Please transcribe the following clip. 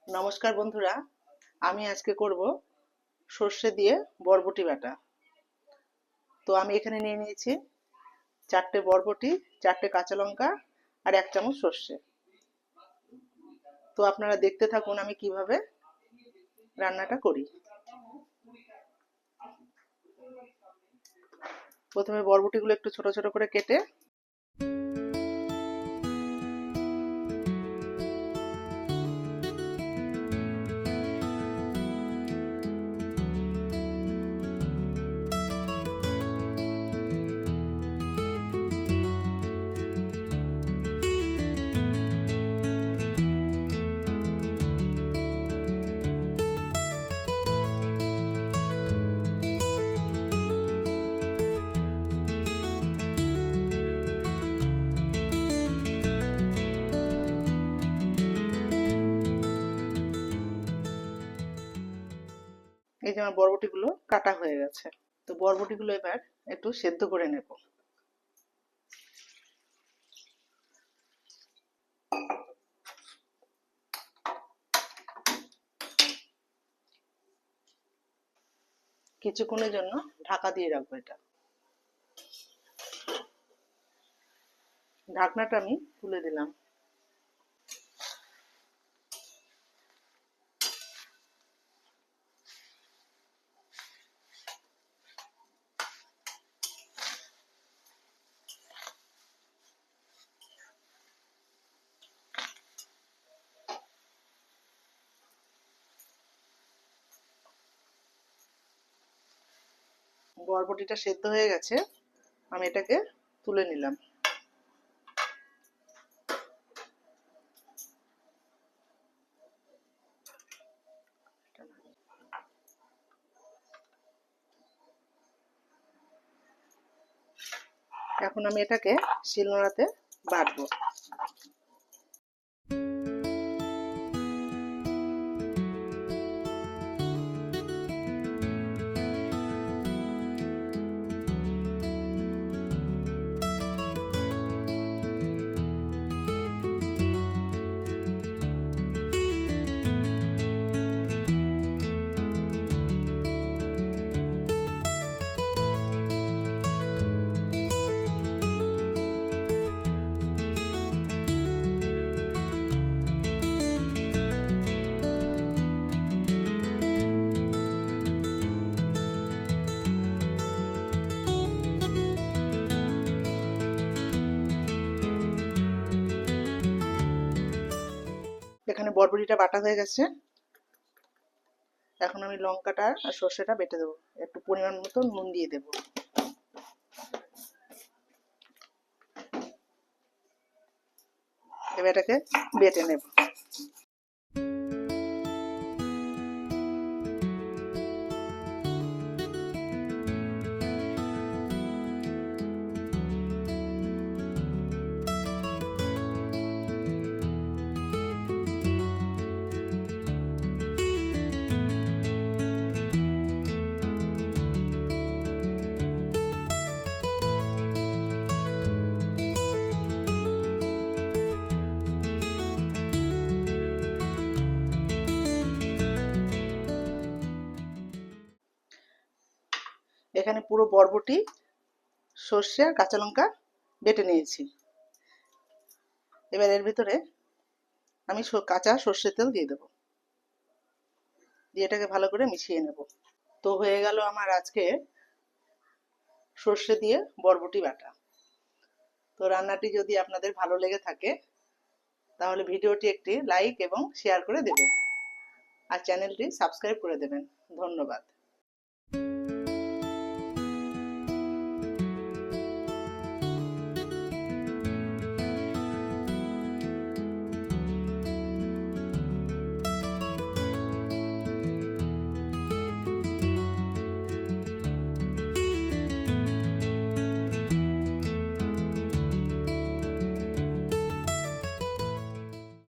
নমস্কার বন্ধুরা, আমি আজকে করব সর্ষে দিয়ে বরবটি বাটা। তো আমি এখানে নিয়ে নিয়েছি 4টে বরবটি, 4টে কাঁচা লঙ্কা আর 1 চামচ সর্ষে। তো আপনারা দেখতে থাকুন আমি কিভাবে রান্নাটা করি। প্রথমে বরবটিগুলো একটু ছোট ছোট করে কেটে এই যে আমার বরবটিগুলো কাটা হয়ে গেছে। তো বরবটিগুলো এবার একটু সেদ্ধ করে নেব। কিছুক্ষণের জন্য ঢাকা দিয়ে রাখবো এটা। ঢাকনাটা আমি তুলে দিলাম। বরবটিটা সেদ্ধ হয়ে গেছে, আমি এটাকে তুলে নিলাম। এখন আমি এটাকে শিলনোড়াতে বাটবো। এখানে বরবটিটা বাটা হয়ে গেছে। এখন আমি লঙ্কাটা আর সর্ষেটা বেটে দেবো। একটু পরিমাণ মতো নুন দিয়ে দেবো। এবার এটাকে বেটে নেব। এখানে পুরো বরবটি, সর্ষে আর কাঁচা লঙ্কা বেটে নিয়েছি। এবার এর ভিতরে আমি কাঁচা সর্ষের তেল দিয়ে দেবো, দিয়ে এটাকে ভালো করে মিশিয়ে নেব। তো হয়ে গেল আমার আজকে সর্ষে দিয়ে বরবটি বাটা। তো রান্নাটি যদি আপনাদের ভালো লেগে থাকে তাহলে ভিডিওটি একটি লাইক এবং শেয়ার করে দেবেন আর চ্যানেলটি সাবস্ক্রাইব করে দেবেন। ধন্যবাদ।